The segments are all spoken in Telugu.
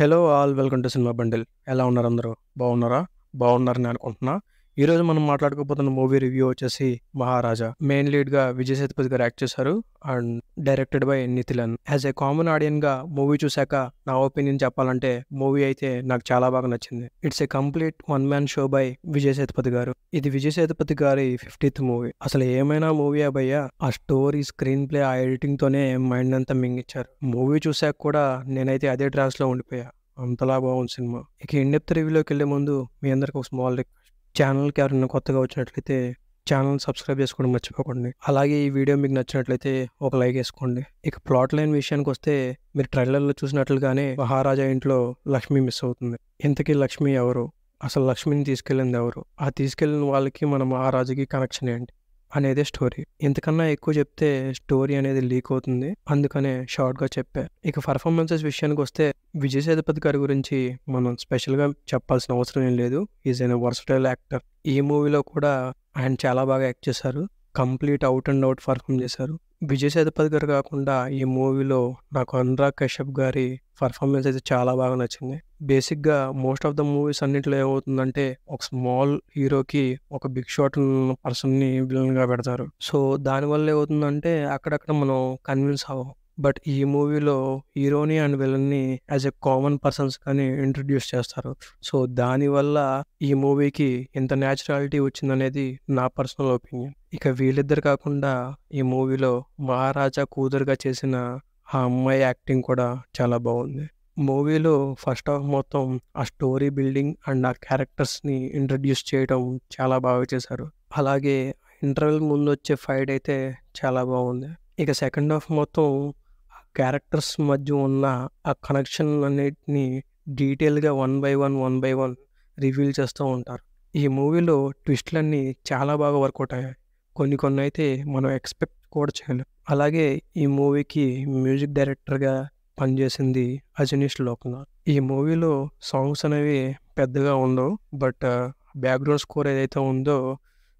Hello all welcome to cinema bundle. ఎలా ఉన్నారు అందరూ? బాగున్నారా? బాగున్నారని అనుకుంటున్నా. ఈరోజు మనం మాట్లాడుకోబోతున్న మూవీ రివ్యూ వచ్చేసి 'మహారాజా'. మెయిన్ లీడ్గా విజయ్ సేతుపతి గారు యాక్ట్ చేశారు and directed by Nithilan. As a common ఆడియన్గా మూవీ చూశాక నా ఒపీనియన్ చెప్పాలంటే మూవీ అయితే నాకు చాలా బాగా నచ్చింది. It's a complete one man show by Vijay Sethupathi గారు. ఇది విజయ్ సేతుపతి గారి 50th మూవీ. అసలు ఏమైనా మూవీ భయ్యా, ఆ స్టోరీ, స్క్రీన్ ప్లే, ఆ ఎడిటింగ్ తోనే మైండ్ అంతా మింగిచ్చారు. మూవీ చూశాక కూడా నేనైతే అదే ట్రాన్స్ లో ఉండిపోయా. అంతలా బాగుంది సినిమా. ఇక ఇన్డెప్త్ రివ్యూలోకి వెళ్లే ముందు మీ అందరికి ఒక స్మాల్ రిక్వెస్ట్. ఛానల్కి ఎవరైనా కొత్తగా వచ్చినట్లయితే ఛానల్ సబ్స్క్రైబ్ చేసుకోవడం మర్చిపోకండి. అలాగే ఈ వీడియో మీకు నచ్చినట్లయితే ఒక లైక్ వేసుకోండి. ఇక ప్లాట్ లైన్ విషయానికి వస్తే మీరు ట్రైలర్లో చూసినట్లుగానే మహారాజా ఇంట్లో లక్ష్మి మిస్ అవుతుంది. ఇంతకీ లక్ష్మి ఎవరు? అసలు లక్ష్మిని తీసుకెళ్ళింది ఎవరు? ఆ తీసుకెళ్ళిన వాళ్ళకి మన మహారాజుకి కనెక్షన్ ఏంటి అనేదే స్టోరీ. ఇంతకన్నా ఎక్కువ చెప్తే స్టోరీ అనేది లీక్ అవుతుంది, అందుకనే షార్ట్ గా చెప్పా. ఇక పర్ఫార్మెన్సెస్ విషయానికి వస్తే విజయ్ సేతుపతి గారి గురించి మనం స్పెషల్ గా చెప్పాల్సిన అవసరం ఏం లేదు. Is an versatile actor. ఈ మూవీలో కూడా ఆయన చాలా బాగా యాక్ట్ చేశారు. Complete out and out perform చేశారు. విజయ్ సేతుపతి గారు కాకుండా ఈ మూవీలో నాకు అనురాగ్ కశ్యప్ గారి పర్ఫార్మెన్స్ అయితే చాలా బాగా నచ్చింది. బేసిక్గా మోస్ట్ ఆఫ్ ద మూవీస్ అన్నింటిలో ఏమవుతుందంటే ఒక స్మాల్ హీరోకి ఒక బిగ్ షాట్ ఉన్న పర్సన్ని విలన్గా పెడతారు. సో దానివల్ల ఏమవుతుందంటే అక్కడక్కడ మనం కన్విన్స్ అవ్వం. బట్ ఈ మూవీలో హీరోని అండ్ విలన్ని యాజ్ ఎ కామన్ పర్సన్స్ కానీ ఇంట్రడ్యూస్ చేస్తారు. సో దానివల్ల ఈ మూవీకి ఇంత న్యాచురాలిటీ వచ్చిందనేది నా పర్సనల్ ఒపీనియన్. ఇక వీళ్ళిద్దరు కాకుండా ఈ మూవీలో మహారాజా కూతురుగా చేసిన ఆ అమ్మాయి యాక్టింగ్ కూడా చాలా బాగుంది. మూవీలో ఫస్ట్ హాఫ్ మొత్తం ఆ స్టోరీ బిల్డింగ్ అండ్ ఆ క్యారెక్టర్స్ని ఇంట్రడ్యూస్ చేయడం చాలా బాగా చేశారు. అలాగే ఇంటర్వెల్ ముందు వచ్చే ఫైట్ అయితే చాలా బాగుంది. ఇక సెకండ్ హాఫ్ మొత్తం క్యారెక్టర్స్ మధ్య ఉన్న ఆ కనెక్షన్ అన్నిటిని డీటెయిల్గా వన్ బై వన్ రివీల్ చేస్తూ ఉంటారు. ఈ మూవీలో ట్విస్ట్లన్నీ చాలా బాగా వర్కౌట్ అయ్యాయి. కొన్ని అయితే మనం ఎక్స్పెక్ట్ కూడా చేయలేం. అలాగే ఈ మూవీకి మ్యూజిక్ డైరెక్టర్గా పనిచేసింది అజనీష్ లోకనాథ్. ఈ మూవీలో సాంగ్స్ అనేవి పెద్దగా ఉండవు, బట్ బ్యాక్గ్రౌండ్ స్కోర్ ఏదైతే ఉందో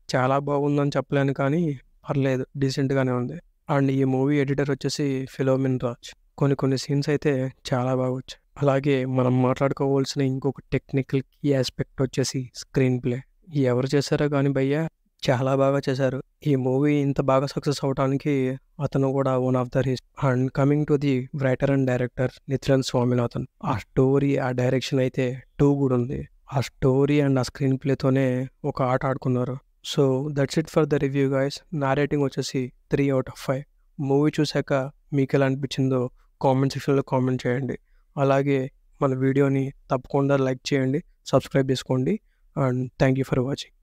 చాలా బాగుందని చెప్పలేను, కానీ పర్లేదు, డీసెంట్గానే ఉంది. అండ్ ఈ మూవీ ఎడిటర్ వచ్చేసి ఫిలోమిన్ రాజ్. కొన్ని సీన్స్ అయితే చాలా బాగా వచ్చాయి. అలాగే మనం మాట్లాడుకోవాల్సిన ఇంకొక టెక్నికల్ కీ ఆస్పెక్ట్ వచ్చేసి స్క్రీన్ ప్లే. ఎవరు చేశారో కానీ భయ్యా, చాలా బాగా చేశారు. ఈ మూవీ ఇంత బాగా సక్సెస్ అవడానికి అతను కూడా one of the reason. And coming to the writer and director Nithilan Swaminathan. ఆ స్టోరీ, ఆ డైరెక్షన్ అయితే టూ గుడ్ ఉంది. ఆ స్టోరీ అండ్ ఆ స్క్రీన్ ప్లేతోనే ఒక ఆట ఆడుకున్నారు. So that's it for the review guys. నా రేటింగ్ వచ్చేసి 3/5. మూవీ చూశాక మీకు ఎలా అనిపించిందో కామెంట్ సెక్షన్లో కామెంట్ చేయండి. అలాగే మన వీడియోని తప్పకుండా లైక్ చేయండి, సబ్స్క్రైబ్ చేసుకోండి. And thank you for watching.